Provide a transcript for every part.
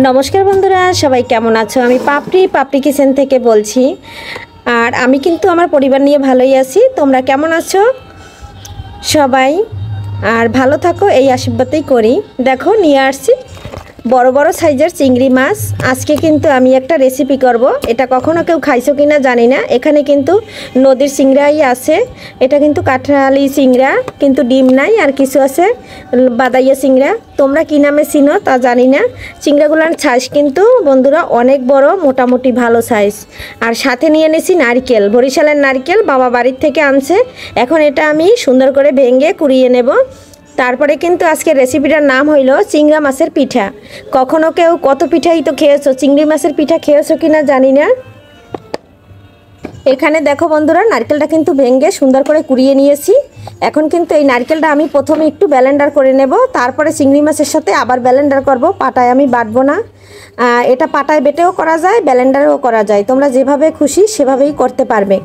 নমস্কার বন্ধুরা, সবাই কেমন আছো? আমি পাপড়ি কিচেন থেকে বলছি। আর আমি কিন্তু আমার পরিবার নিয়ে ভালোই আছি। তোমরা কেমন আছো সবাই? আর ভালো থাকো এই আশীর্বাদই করি। দেখো নিয়ে আসছি বড় বড় সাইজের চিংড়ি মাছ। আজকে কিন্তু আমি একটা রেসিপি করব। এটা কখনো কেউ খাইছো কিনা জানি না। এখানে কিন্তু নদীর চিংড়াই আছে। এটা কিন্তু কাঁঠালি চিংড়া, কিন্তু ডিম নাই। আর কিছু আছে বাদাইয়া চিংড়া, তোমরা কি নামে চিনো তা জানি না। চিংড়াগুলোর সাইজ কিন্তু বন্ধুরা অনেক বড়, মোটামুটি ভালো সাইজ। আর সাথে নিয়ে নিয়েছি নারকেল, বরিশালের নারকেল বাবা বাড়ির থেকে আনছে। এখন এটা আমি সুন্দর করে ভেঙে কুড়িয়ে নেব। তারপরে কিন্তু আজকে রেসিপিটার নাম হইল চিংড়া মাছের পিঠা। কখনো কেউ কত পিঠাই তো খেয়েছো, চিংড়ি মাছের পিঠা খেয়েছো কিনা জানি না। এখানে দেখো বন্ধুরা, নারকেলটা কিন্তু ভেঙে সুন্দর করে কুড়িয়ে নিয়েছি। এখন কিন্তু এই নারকেলটা আমি প্রথমে একটু ব্লেন্ডার করে নেব, তারপরে চিংড়ি মাছের সাথে আবার ব্লেন্ডার করব। পাটায় আমি বাটবো না, এটা পাটায় বেটেও করা যায়, ব্লেন্ডারেও করা যায়। তোমরা যেভাবে খুশি সেভাবেই করতে পারবে।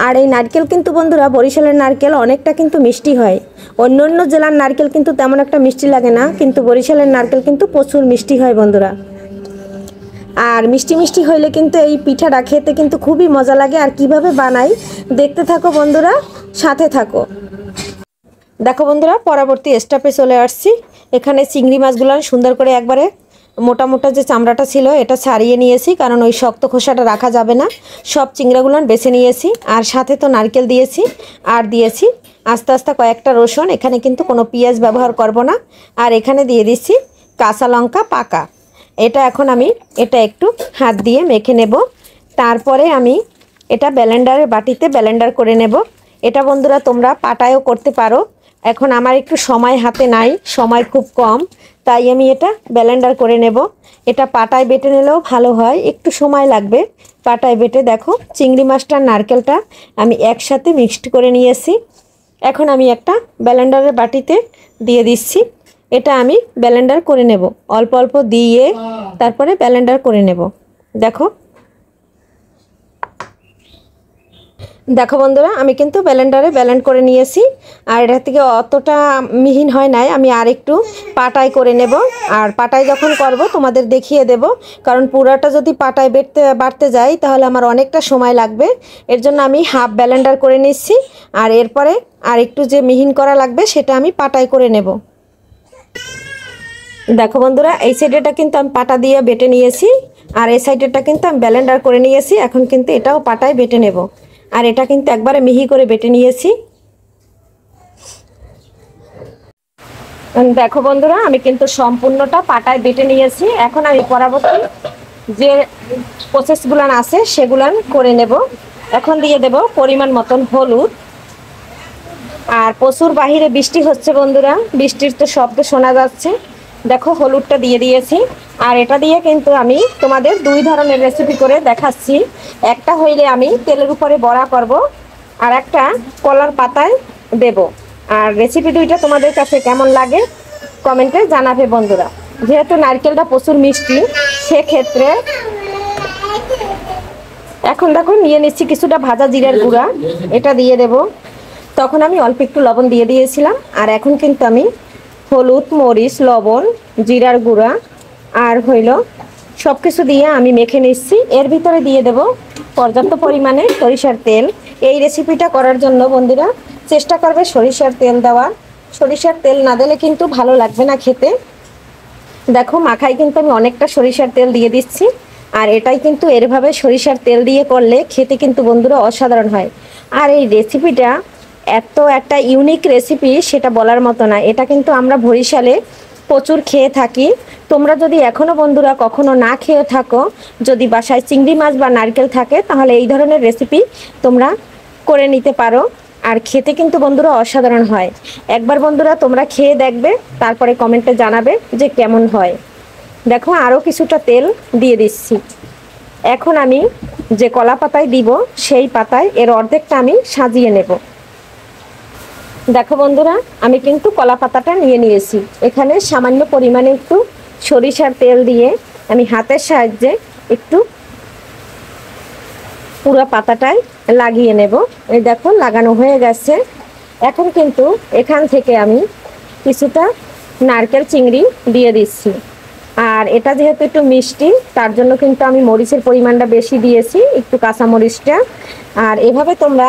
আর এই নারকেল কিন্তু বন্ধুরা বরিশালের নারকেল অনেকটা কিন্তু মিষ্টি হয়। অন্য অন্য জেলার নারকেল কিন্তু তেমন একটা মিষ্টি লাগে না, কিন্তু বরিশালের নারকেল কিন্তু প্রচুর মিষ্টি হয় বন্ধুরা। আর মিষ্টি মিষ্টি হইলে কিন্তু এই পিঠাটা খেতে কিন্তু খুবই মজা লাগে। আর কিভাবে বানাই দেখতে থাকো বন্ধুরা, সাথে থাকো। দেখো বন্ধুরা, পরবর্তী স্টেপে চলে আসছি। এখানে চিংড়ি মাছগুলো সুন্দর করে একবারে মোটা মোটা যে চামড়াটা ছিল এটা ছাড়িয়ে নিয়েছি, কারণ ওই শক্ত খোসাটা রাখা যাবে না। সব চিংড়াগুলো বেছে নিয়েছি, আর সাথে তো নারকেল দিয়েছি, আর দিয়েছি আস্তে আস্তে কয়েকটা রসুন। এখানে কিন্তু কোনো পেঁয়াজ ব্যবহার করব না। আর এখানে দিয়ে দিচ্ছি কাঁচা লঙ্কা পাকা। এখন আমি এটা একটু হাত দিয়ে মেখে নেব। তারপরে আমি এটা ব্লেন্ডারের বাটিতে ব্লেন্ডার করে নেব। এটা বন্ধুরা তোমরা পাটায়ও করতে পারো। এখন আমার একটু সময় হাতে নাই, সময় খুব কম, তাই আমি এটা ব্লেন্ডার করে নেব। এটা পাটায় বেটে নিলেও ভালো হয়, একটু সময় লাগবে পাটায় বেটে। দেখো চিংড়ি মাছটা নারকেলটা আমি একসাথে মিক্সড করে নিয়েছি। এখন আমি একটা ব্লেন্ডারের বাটিতে দিয়ে দিচ্ছি। এটা আমি ব্লেন্ডার করে নেব, অল্প অল্প দিয়ে তারপরে ব্লেন্ডার করে নেব। দেখো দেখো বন্ধুরা, আমি কিন্তু ব্লেন্ডারে ব্লেন্ড করে নিয়েছি। আর এটা থেকে অতটা মিহিন হয় নাই, আমি আর একটু পাটায় করে নেব। আর পাটায় যখন করব তোমাদের দেখিয়ে দেব, কারণ পুরাটা যদি পাটায় বাটতে যাই তাহলে আমার অনেকটা সময় লাগবে। এর জন্য আমি হাফ ব্লেন্ডার করে নিচ্ছি। আর এরপরে আর একটু যে মিহিন করা লাগবে সেটা আমি পাটায় করে নেব। দেখো বন্ধুরা, এই সাইডেটা কিন্তু আমি পাটা দিয়ে বেটে নিয়েছি, আর এই সাইডেরটা কিন্তু আমি ব্লেন্ডার করে নিয়েছি। এখন কিন্তু এটাও পাটায় বেটে নেব। আর এটা কিন্তু একবারে মিহি করে বেটে নিয়েছি। দেখো বন্ধুরা, আমি কিন্তু সম্পূর্ণটা পাটায় বেটে নিয়েছি। এখন আমি পরবর্তী যে প্রসেসগুলো আছে সেগুলো করে নেব। এখন দিয়ে দেব পরিমাণ মতন হলুদ। আর প্রচুর বাহিরে বৃষ্টি হচ্ছে বন্ধুরা, বৃষ্টির তো শব্দ শোনা যাচ্ছে। দেখো হলুদটা দিয়ে দিয়েছি। আর এটা দিয়ে কিন্তু আমি তোমাদের দুই ধরনের রেসিপি করে দেখাচ্ছি। একটা হইলে আমি তেলের উপরে বড়া করব, আর একটা কলার পাতায় দেব। আর রেসিপি দুইটা তোমাদের কাছে কেমন লাগে কমেন্টে জানাবে বন্ধুরা। যেহেতু নারকেলটা প্রচুর মিষ্টি, সেক্ষেত্রে এখন দেখো নিয়ে নিচ্ছি কিছুটা ভাজা জিরার গুঁড়া, এটা দিয়ে দেব। তখন আমি অল্প একটু লবণ দিয়ে দিয়েছিলাম। আর এখন কিন্তু আমি হলুদ, মরিচ, লবণ, জিরার গুঁড়া আর হইল সব কিছু দিয়ে আমি মেখে নিচ্ছি। এর ভিতরে দিয়ে দেব পর্যাপ্ত পরিমাণে সরিষার তেল। এই রেসিপিটা করার জন্য বন্ধুরা চেষ্টা করবে সরিষার তেল দেওয়ার। সরিষার তেল না দিলে কিন্তু ভালো লাগবে না খেতে। দেখো মাখায় কিন্তু আমি অনেকটা সরিষার তেল দিয়ে দিচ্ছি। আর এটাই কিন্তু এরভাবে সরিষার তেল দিয়ে করলে খেতে কিন্তু বন্ধুরা অসাধারণ হয়। আর এই রেসিপিটা এত একটা ইউনিক রেসিপি, সেটা বলার মতো না। এটা কিন্তু আমরা বরিশালে প্রচুর খেয়ে থাকি। তোমরা যদি এখনও বন্ধুরা কখনো না খেয়ে থাকো, যদি বাসায় চিংড়ি মাছ বা নারকেল থাকে, তাহলে এই ধরনের রেসিপি তোমরা করে নিতে পারো। আর খেতে কিন্তু বন্ধুরা অসাধারণ হয়। একবার বন্ধুরা তোমরা খেয়ে দেখবে, তারপরে কমেন্টে জানাবে যে কেমন হয়। দেখো আরও কিছুটা তেল দিয়ে দিচ্ছি। এখন আমি যে কলা পাতায় দিব সেই পাতায় এর অর্ধেকটা আমি সাজিয়ে নেব। দেখো বন্ধুরা, আমি কিন্তু কলা পাতাটা নিয়ে নিয়েছি। এখানে সামান্য পরিমাণে একটু সরিষার তেল দিয়ে আমি হাতের সাহায্যে একটু পুরো পাতাটায় লাগিয়ে নেব। এই দেখো লাগানো হয়ে গেছে। এখন কিন্তু এখান থেকে আমি কিছুটা নারকেল চিংড়ি দিয়ে দিচ্ছি। আর এটা যেহেতু একটু মিষ্টি, তার জন্য কিন্তু আমি মরিচের পরিমাণটা বেশি দিয়েছি, একটু কাঁচা মরিচটা। আর এভাবে তোমরা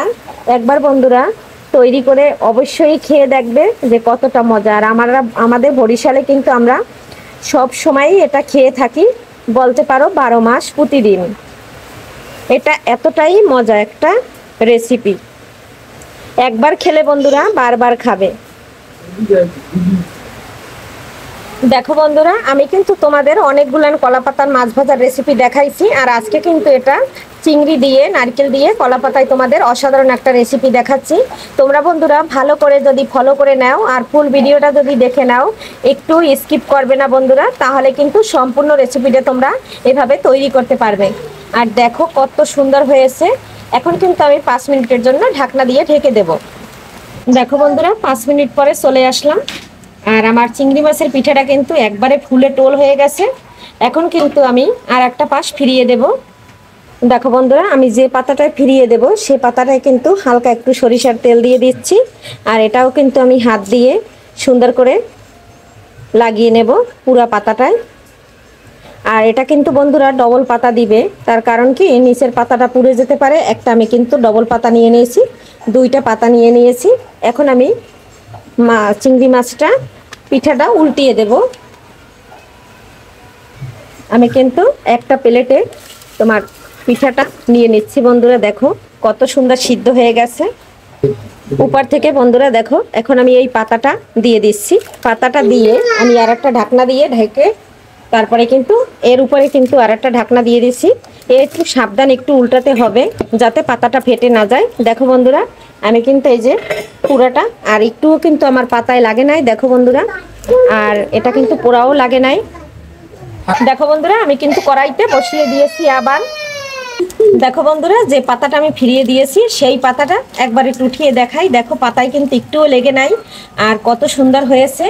একবার বন্ধুরা তৈরি করে অবশ্যই খেয়ে দেখবে যে কতটা মজা। আর আমাদের বরিশালে কিন্তু আমরা সব সময়ই এটা খেয়ে থাকি, বলতে পারো 12 মাস প্রতিদিন। এটা এতটাই মজা একটা রেসিপি, একবার খেলে বন্ধুরা বারবার খাবে। দেখো বন্ধুরা, আমি কিন্তু তোমাদের অনেকগুলান কলা পাতার মাছ ভাজার রেসিপি দেখাইছি, আর আজকে কিন্তু এটা চিংড়ি দিয়ে নারকেল দিয়ে কলা পাতায় তোমাদের অসাধারণ একটা রেসিপি দেখাচ্ছি। তোমরা বন্ধুরা ভালো করে যদি ফলো করে নাও আর ফুল ভিডিওটা যদি দেখে নাও, একটু স্কিপ করবে না বন্ধুরা, তাহলে কিন্তু সম্পূর্ণ রেসিপিটা তোমরা এভাবে তৈরি করতে পারবে। আর দেখো কত সুন্দর হয়েছে। এখন কিন্তু আমি 5 মিনিটের জন্য ঢাকনা দিয়ে ঢেকে দেব। দেখো বন্ধুরা, 5 মিনিট পরে চলে আসলাম, আর আমার চিংড়ি মাছের পিঠাটা কিন্তু একবারে ফুলে টোল হয়ে গেছে। এখন কিন্তু আমি আর একটা পাশ ফিরিয়ে দেব। দেখো বন্ধুরা, আমি যে পাতাটায় ফিরিয়ে দেব সেই পাতাটায় কিন্তু হালকা একটু সরিষার তেল দিয়ে দিচ্ছি, আর এটাও কিন্তু আমি হাত দিয়ে সুন্দর করে লাগিয়ে নেব পুরা পাতাটায়। আর এটা কিন্তু বন্ধুরা ডবল পাতা দিবে, তার কারণ কি নিচের পাতাটা পুড়ে যেতে পারে। একটা আমি কিন্তু ডবল পাতা নিয়ে নিয়েছি, 2টা পাতা নিয়ে নিয়েছি। এখন আমি চিংড়ি মাছটা পিঠাটা উল্টিয়ে দেব। আমি কিন্তু একটা প্লেটে তোমার পিঠাটা নিয়ে নিচ্ছি বন্ধুরা। দেখো কত সুন্দর সিদ্ধ হয়ে গেছে উপর থেকে বন্ধুরা। দেখো এখন আমি এই পাতাটা দিয়ে দিচ্ছি। পাতাটা দিয়ে আমি আর একটা ঢাকনা দিয়ে ঢেকে তারপরে কিন্তু এর উপরে কিন্তু আর একটা ঢাকনা দিয়ে দিচ্ছি। একটু সাবধান একটু উল্টাতে হবে যাতে পাতাটা ফেটে না যায়। দেখো বন্ধুরা, আমি কিন্তু এই যে পুরাটা আর একটুও কিন্তু আমার পাতায় লাগে নাই। দেখো বন্ধুরা, আর এটা কিন্তু পোড়াও লাগে নাই। দেখো বন্ধুরা, আমি কিন্তু কড়াইতে বসিয়ে দিয়েছি আবার। দেখো বন্ধুরা, যে পাতাটা আমি ফিরিয়ে দিয়েছি সেই পাতাটা একবার একটু উঠিয়ে দেখাই। দেখো পাতায় কিন্তু একটুও লেগে নাই, আর কত সুন্দর হয়েছে।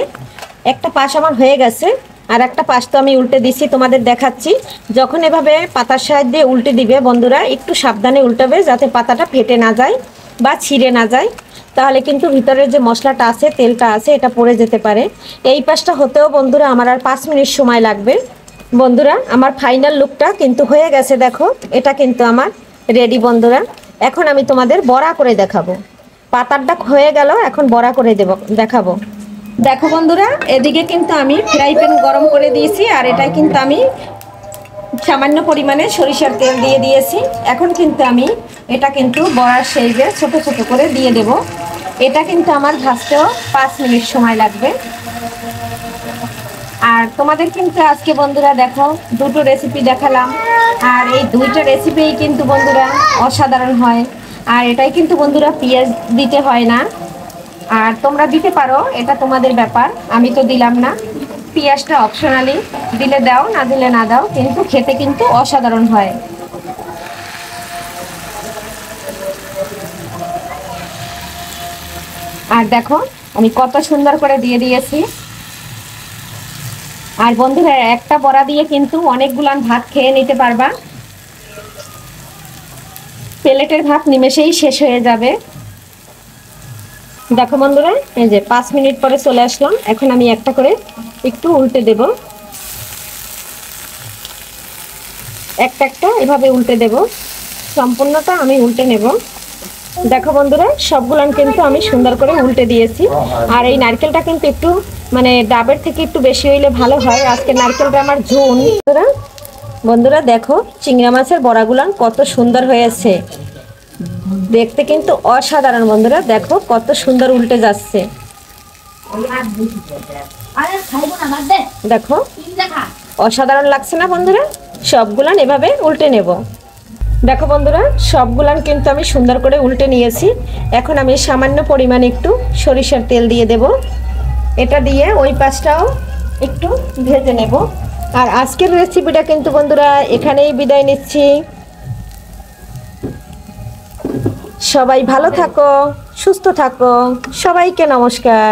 একটা পাশ আমার হয়ে গেছে, আর একটা পাশ তো আমি উল্টে দিচ্ছি, তোমাদের দেখাচ্ছি। যখন এভাবে পাতার সাহায্যে উল্টে দিবে বন্ধুরা, একটু সাবধানে উল্টাবে যাতে পাতাটা ফেটে না যায় বা ছিঁড়ে না যায়, তাহলে কিন্তু ভিতরের যে মশলাটা আছে তেলটা আছে এটা পড়ে যেতে পারে। এই পাশটা হতেও বন্ধুরা আমার আর 5 মিনিট সময় লাগবে। বন্ধুরা, আমার ফাইনাল লুকটা কিন্তু হয়ে গেছে। দেখো এটা কিন্তু আমার রেডি বন্ধুরা। এখন আমি তোমাদের বড়া করে দেখাবো। পাতারটা হয়ে গেল, এখন বড়া করে দেখাবো। দেখো বন্ধুরা, এদিকে কিন্তু আমি ফ্রাই প্যান গরম করে দিয়েছি, আর এটাই কিন্তু আমি সামান্য পরিমাণে সরিষার তেল দিয়ে দিয়েছি। এখন কিন্তু আমি এটা কিন্তু বড়ার সাইজে ছোট ছোট করে দিয়ে দেব। এটা কিন্তু আমার ভাজতেও 5 মিনিট সময় লাগবে। আর তোমাদের কিন্তু আজকে বন্ধুরা দেখো 2টো রেসিপি দেখালাম, আর এই 2টা রেসিপিই কিন্তু বন্ধুরা অসাধারণ হয়। আর এটাই কিন্তু বন্ধুরা পেঁয়াজ দিতে হয় না, আর তোমরা দিতে পারো, এটা তোমাদের ব্যাপার। আমি তো দিলাম না, পেঁয়াজটা অপশনালি, দিলে দাও না দিলে না দাও, কিন্তু খেতে কিন্তু অসাধারণ হয়। আর দেখো আমি কত সুন্দর করে দিয়ে দিয়েছি। আর বন্ধুরা, একটা বড়া দিয়ে কিন্তু অনেকগুলান ভাত খেয়ে নিতে পারবা, প্লেটের ভাত নিমেষেই শেষ হয়ে যাবে। দেখো বন্ধুরা, এই যে 5 মিনিট পরে চলে আসলাম। এখন আমি একটা করে একটু উল্টে দেব, একটা একটা এভাবে উল্টে দেব, সম্পূর্ণটা আমি উল্টে নেব। দেখো বন্ধুরা, সবগুলান কিন্তু আমি সুন্দর করে উল্টে দিয়েছি। আর এই নারকেলটা কিন্তু একটু মানে ডাবের থেকে একটু বেশি হইলে ভালো হয়। আজকে নারকেলটা আমার ঝুন। বন্ধুরা দেখো চিংড়া মাছের বড়াগুলান কত সুন্দর হয়েছে, দেখতে কিন্তু অসাধারণ। বন্ধুরা দেখো কত সুন্দর উল্টে যাচ্ছে। দেখো অসাধারণ লাগছে না বন্ধুরা? সবগুলান এভাবে উল্টে নেব। দেখো বন্ধুরা, সবগুলান কিন্তু আমি সুন্দর করে উল্টে নিয়েছি। এখন আমি সামান্য পরিমাণে একটু সরিষার তেল দিয়ে দেব। এটা দিয়ে ওই পাশটাও একটু ভেজে নেব। আর আজকের রেসিপিটা কিন্তু বন্ধুরা এখানেই বিদায় নিচ্ছি। সবাই ভালো থাকো, সুস্থ থাকো, সবাইকে নমস্কার।